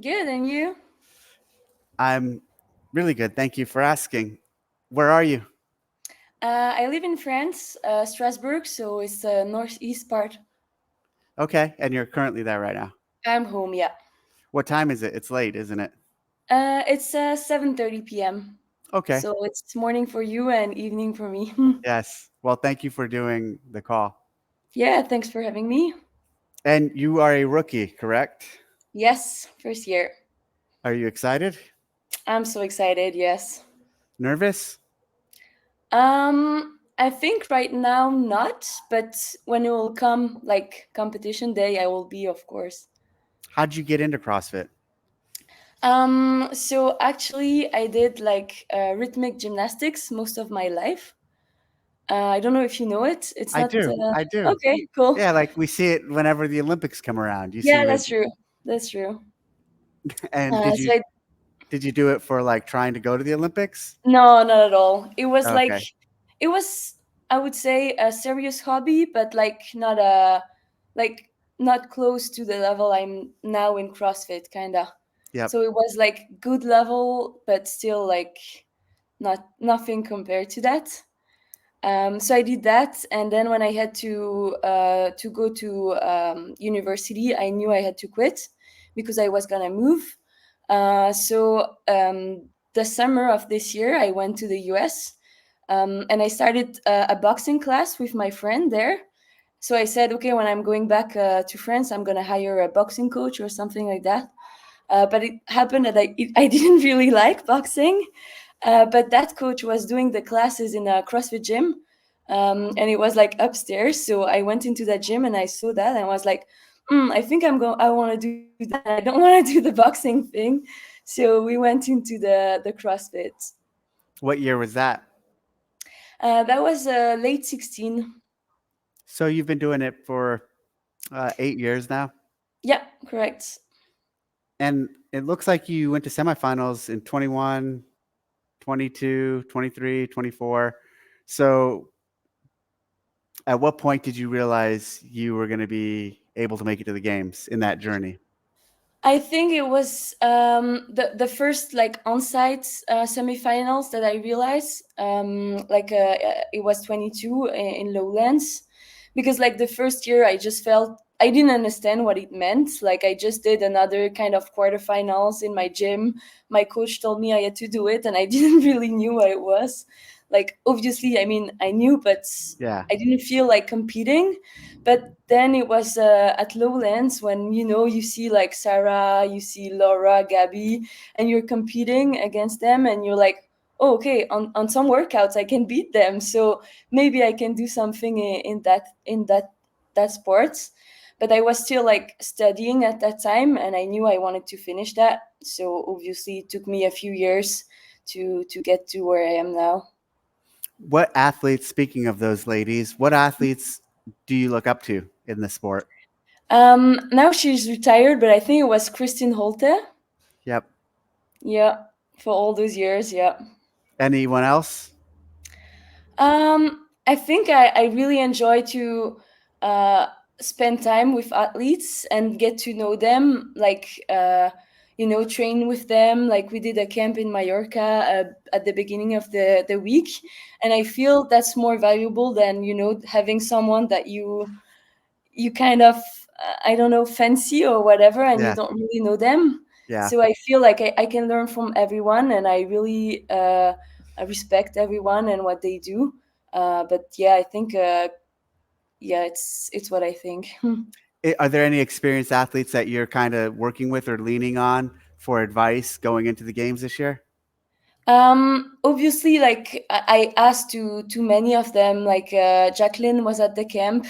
Good, and you? I'm really good. Thank you for asking. Where are you? I live in France, Strasbourg, so it's the northeast part. Okay, and you're currently there right now. I'm home, yeah. What time is it? It's late, isn't it? It's 7:30 p.m. Okay. So it's morning for you and evening for me. Yes. Well, thank you for doing the call. Yeah, thanks for having me. And you are a rookie, correct? Yes, first year. Are you excited? I'm so excited, yes. Nervous? I think right now not, but when it will come like competition day, I will be, of course. How'd you get into CrossFit? So actually I did like rhythmic gymnastics most of my life. I don't know if you know it. It's I not do. I do. okay. Cool. Yeah, like we see it whenever the Olympics come around. You see Yeah, it. that's true. That's true. And Uh, so I, did you do it for like trying to go to the Olympics? no, not at all. It was like Okay. it was I would say a serious hobby, but like not close to the level I'm now in CrossFit, kinda. Yep. So it was like good level, but still like nothing compared to that. So I did that, and then when I had to go to university, I knew I had to quit because I was gonna move. So the summer of this year, I went to the US, and I started a boxing class with my friend there. So I said, okay, when I'm going back to France, I'm gonna hire a boxing coach or something like that. But it happened that I didn't really like boxing. But that coach was doing the classes in a CrossFit gym, and it was like upstairs. So I went into that gym and I saw that and I was like, I think I'm going. I want to do that. I don't want to do the boxing thing. So we went into the CrossFit. What year was that? That was late 16. So you've been doing it for 8 years now? Yeah, correct. And it looks like you went to semifinals in 21, 22, 23, 24. So at what point did you realize you were going to be able to make it to the games in that journey? I think it was the first like on-site semifinals that I realized. It was 22 in Lowlands, because like the first year I just felt I didn't understand what it meant. Like I just did another kind of quarterfinals in my gym. My coach told me I had to do it, and I didn't really knew what it was. Like obviously, I mean I knew, but Yeah. I didn't feel like competing. But then it was at Lowlands when you see like Sarah, you see Laura, Gabby, and you're competing against them, and you're like, oh, okay, on some workouts I can beat them, so maybe I can do something in that sport. But I was still like studying at that time, and I knew I wanted to finish that. So obviously, it took me a few years to get to where I am now. What athletes, speaking of those ladies, what athletes do you look up to in the sport? Now she's retired, but I think it was Christine Holte. Yep. Yeah, for all those years, yeah. Anyone else? I think I really enjoy to uh, spend time with athletes and get to know them, like, train with them. Like, we did a camp in Mallorca at the beginning of the week. And I feel that's more valuable than, having someone that you kind of I don't know, fancy or whatever, and you Yeah. don't really know them. Yeah. So I feel like I can learn from everyone, and I really I respect everyone and what they do. But yeah, I think yeah, it's what I think. Are there any experienced athletes that you're kind of working with or leaning on for advice going into the games this year? Obviously, like I asked to many of them. Like Jacqueline was at the camp,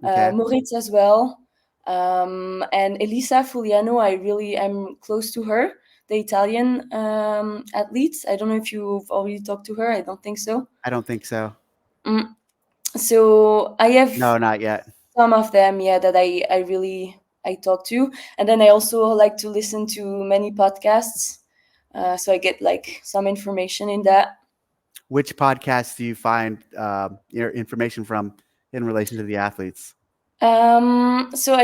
Okay. Moritz as well, and Elisa Fuliano. I really am close to her, the Italian athlete. I don't know if you've already talked to her. I don't think so. I don't think so. Mm. So I have No, not yet. some of them, yeah, that I really I talk to, and then I also like to listen to many podcasts, so I get like some information in that. Which podcasts do you find your information from in relation to the athletes? So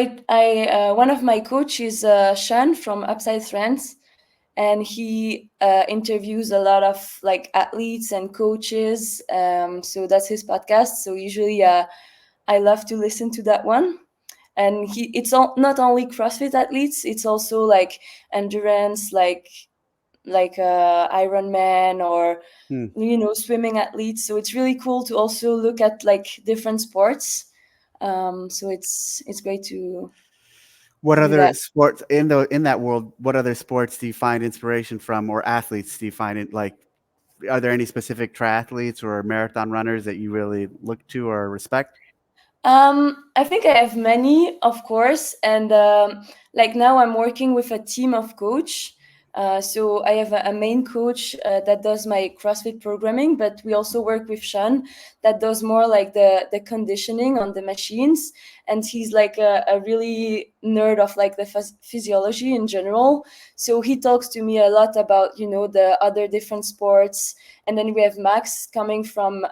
one of my coach is Sean from Upside Friends, and he interviews a lot of like athletes and coaches. So that's his podcast. So usually, I love to listen to that one. And it's not only CrossFit athletes; it's also like endurance, like Ironman or Hmm. swimming athletes. So it's really cool to also look at like different sports. So it's great What to do other that. sports in that world? What other sports do you find inspiration from, or athletes do you find it like? Are there any specific triathletes or marathon runners that you really look to or respect? I think I have many, of course, and like now I'm working with a team of coach. So I have a main coach that does my CrossFit programming, but we also work with Sean that does more like the conditioning on the machines, and he's like a really nerd of like the physiology in general. So he talks to me a lot about the other different sports, and then we have Max coming from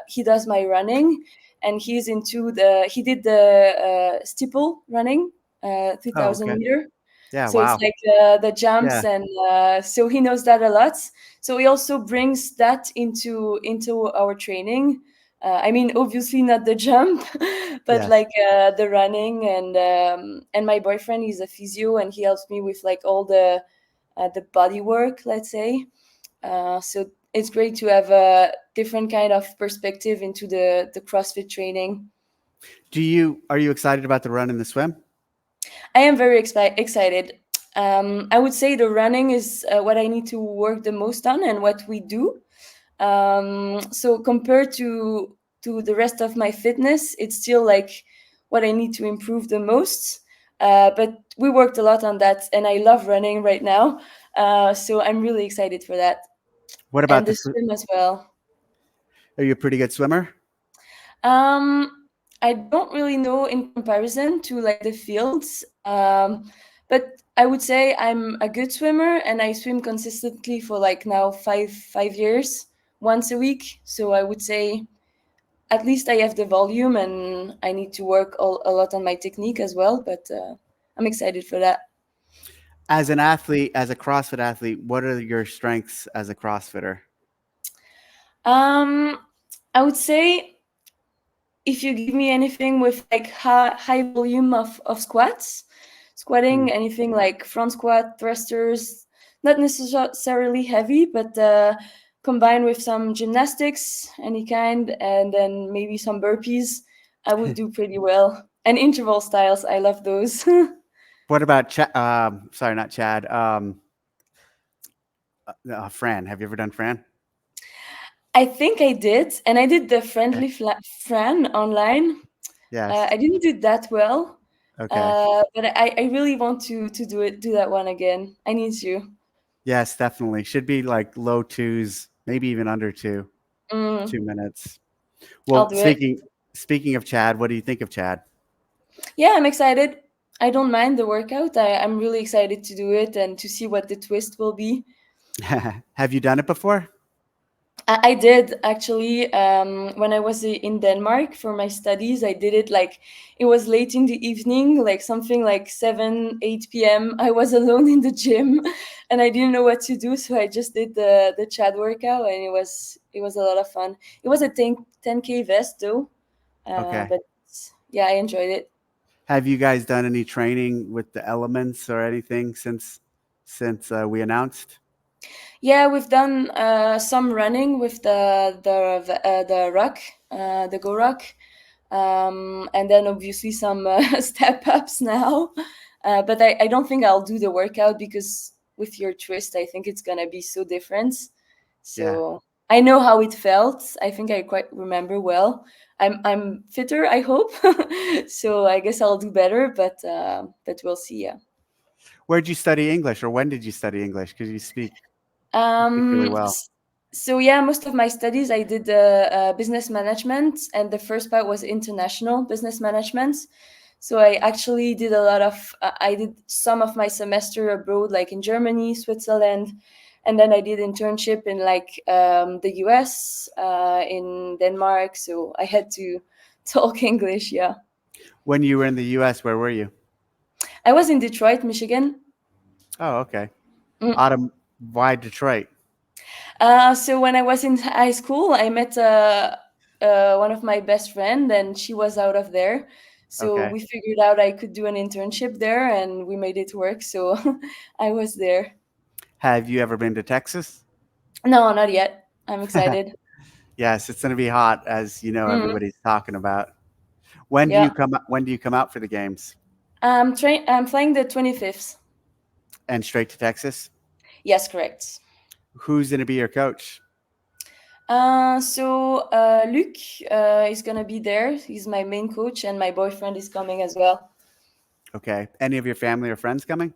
he does my running, and he did the steeple running, Oh, 3,000 okay. meter. Yeah. So it's Wow. like the jumps, Yeah. and so he knows that a lot. So he also brings that into our training. I mean, obviously not the jump, but Yes. like the running, and my boyfriend is a physio, and he helps me with like all the body work, let's say. So it's great to have a different kind of perspective into the CrossFit training. Are you excited about the run and the swim? I am very excited. I would say the running is what I need to work the most on and what we do. So compared to the rest of my fitness, it's still like what I need to improve the most. But we worked a lot on that, and I love running right now. So I'm really excited for that, What and about the swim as well. are you a pretty good swimmer? I don't really know in comparison to like the fields, but I would say I'm a good swimmer, and I swim consistently for like now five years, once a week. So I would say at least I have the volume, and I need to work a lot on my technique as well. But I'm excited for that. As an athlete, as a CrossFit athlete, what are your strengths as a CrossFitter? Um, I would say if you give me anything with like high volume of squats, Hmm. squatting, anything like front squat, thrusters, not necessarily heavy, but combined with some gymnastics, any kind, and then maybe some burpees, I would do pretty well. And interval styles, I love those. What about sorry, not Chad. Fran. Have you ever done Fran? I think I did, and I did the Okay. friendly Fran online. Yes. I didn't do that well, Okay. but I really want to do that one again. I need to. Yes, definitely. Should be like low twos, maybe even under Mm, 2 minutes. I'll Well, do it. speaking of Chad, what do you think of Chad? Yeah, I'm excited. I don't mind the workout. I'm really excited to do it and to see what the twist will be. Have you done it before? I did actually when I was in Denmark for my studies. I did it like it was late in the evening, like something like 7, 8 p.m. I was alone in the gym, and I didn't know what to do, so I just did the Chad workout, and it was a lot of fun. It was a 10K vest though, Okay. but yeah, I enjoyed it. Have you guys done any training with the elements or anything since we announced? Yeah, we've done some running with the rock, the go rock, and then obviously some step ups now. But I don't think I'll do the workout because with your twist, I think it's gonna be so different. Yeah. So I know how it felt. I think I quite remember well. I'm fitter, I hope. So I guess I'll do better, but we'll see. Yeah. Where'd you study English, or when did you study English? Because you speak really Um, well. s- so yeah, most of my studies I did business management, and the first part was international business management. So I actually did a lot of. I did some of my semester abroad, like in Germany, Switzerland, and then I did internship in like the US, in Denmark. So I had to talk English. Yeah. When you were in the U.S., where were you? I was in Detroit, Michigan. Oh, okay. Mm. Autumn. Why Detroit? So when I was in high school, I met one of my best friend, and she was out of there. So Okay. we figured out I could do an internship there, and we made it work. So I was there. Have you ever been to Texas? No, not yet. I'm excited. Yes, it's going to be hot, as you know. Mm, Everybody's talking about. When do you yeah. come? When do you come out for the games? I'm flying the 25th. And straight to Texas? Yes, correct. Who's going to be your coach? Luc is gonna be there. He's my main coach, and my boyfriend is coming as well. Okay. Any of your family or friends coming?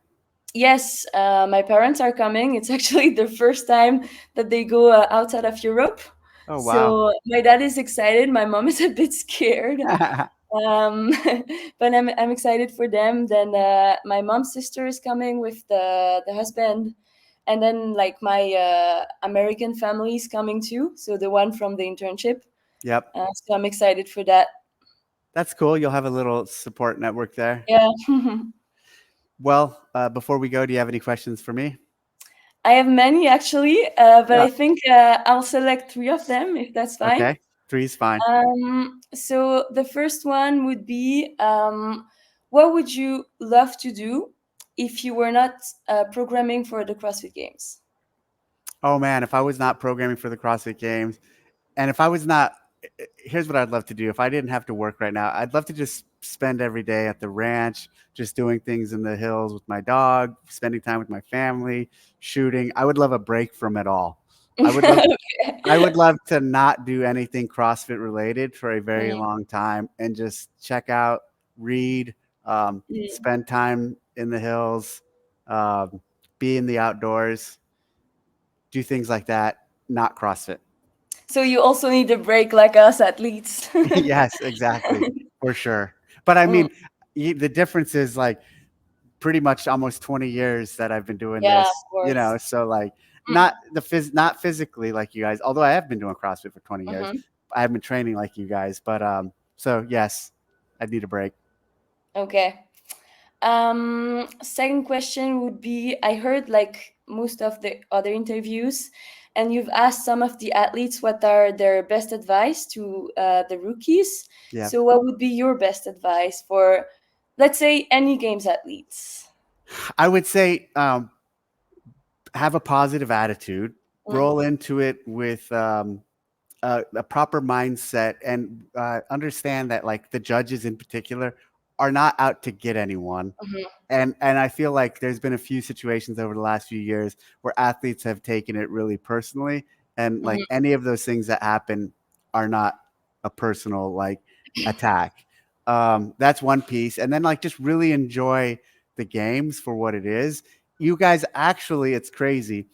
Yes, my parents are coming. It's actually the first time that they go outside of Europe. Oh, wow. So my dad is excited. My mom is a bit scared. Um, but I'm excited for them. Then my mom's sister is coming with the husband, and then like my American family is coming too. So the one from the internship. Yep. So I'm excited for that. That's cool. You'll have a little support network there. Yeah. Well, before we go, do you have any questions for me? I have many actually, but Yeah. I think I'll select three of them if that's fine. Okay. Three's fine. So the first one would be, what would you love to do if you were not programming for the CrossFit Games? Oh, man. If I was not programming for the CrossFit Games, and if I was not, here's what I'd love to do. If I didn't have to work right now, I'd love to just spend every day at the ranch, just doing things in the hills with my dog, spending time with my family, shooting. I would love a break from it all. I would love I would love to not do anything CrossFit related for a very Mm, long time and just check out, read, mm. spend time in the hills, um, be in the outdoors, do things like that, not CrossFit. So you also need a break like us athletes. Yes, exactly, for sure. But I Mm, mean, the difference is like pretty much almost 20 years that I've been doing yeah, of this, course. so like Mm, not physically like you guys, although I have been doing CrossFit for 20 years. mhm. I have been training like you guys, but so yes, I need a break. Okay. Second question would be, I heard like most of the other interviews, and you've asked some of the athletes what are their best advice to the rookies. Yeah. So, what would be your best advice for, let's say, any games athletes? I would say have a positive attitude, Mm, roll into it with a proper mindset, and understand that like the judges in particular are not out to get anyone. mhm, And I feel like there's been a few situations over the last few years where athletes have taken it really personally, and like mhm, any of those things that happen are not a personal like attack. That's one piece, and then like just really enjoy the games for what it is. You guys actually, it's crazy,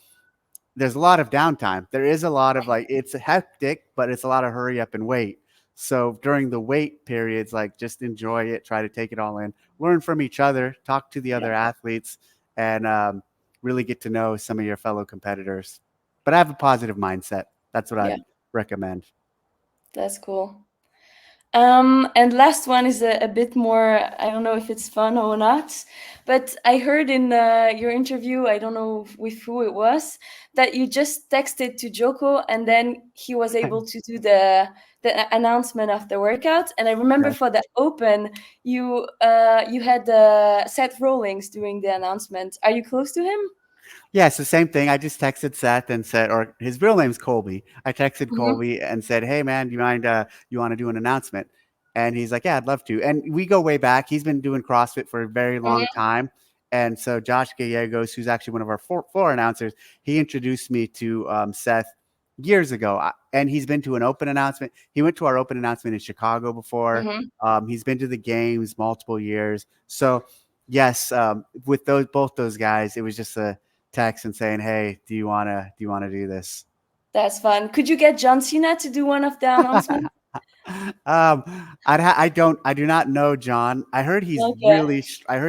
there's a lot of downtime. There is a lot of like it's hectic, but it's a lot of hurry up and wait. So during the wait periods, like just enjoy it, try to take it all in, learn from each other, talk to the yeah, other athletes, and really get to know some of your fellow competitors. But have a positive mindset. That's what yeah, I'd recommend. that's cool. And last one is a bit more, I don't know if it's fun or not, but I heard in your interview, I don't know with who it was, that you just texted to Joko and then he was able to do the announcement of the workout. And I remember Yes. for the open, you had Seth Rollins doing the announcement. Are you close to him? Yeah, it's the same thing. I just texted Seth and said, or his real name's Colby. I texted Hmm. Colby and said, "Hey, man, do you mind? You want to do an announcement?" And he's like, "Yeah, I'd love to." And we go way back. He's been doing CrossFit for a very long Hmm. time. And so Josh Gallegos, who's actually one of our floor announcers, he introduced me to Seth years ago. And he's been to an open announcement. He went to our open announcement in Chicago before. Hmm. He's been to the games multiple years. So yes, with those both those guys, it was just a text and saying, "Hey, do you wanna do this?" That's fun. Could you get John Cena to do one of the announcements? I do not know John. Okay. I heard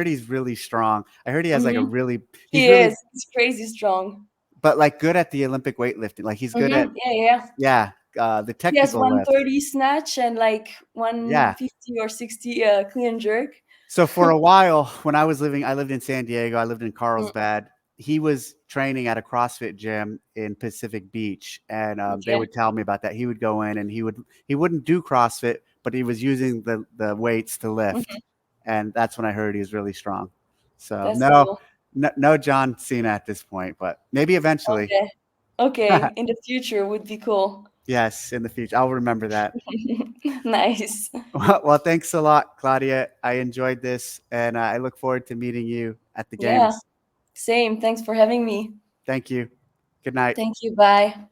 he's really strong. I heard he has like a Hmm. really he's He really is. He's crazy strong. but like good at the Olympic weightlifting. Like he's good at Yeah, yeah. yeah. the Yes, technical lift. 130 snatch and like Yeah. 150 or 60 clean jerk. So for a while, when I lived in San Diego, I lived in Mm, Carlsbad. He was training at a CrossFit gym in Pacific Beach, and they okay. would tell me about that. He would go in and he wouldn't do CrossFit, but he was using the weights to lift, Mhm. and that's when I heard he was really strong. So That's cool. no John Cena at this point, but maybe eventually. Okay. Okay. In the future would be cool. Yes, in the future, I'll remember that. Nice. Well, thanks a lot, Claudia. I enjoyed this, and I look forward to meeting you at the Yeah. games. Same. Thanks for having me. Thank you. Good night. Thank you. Bye.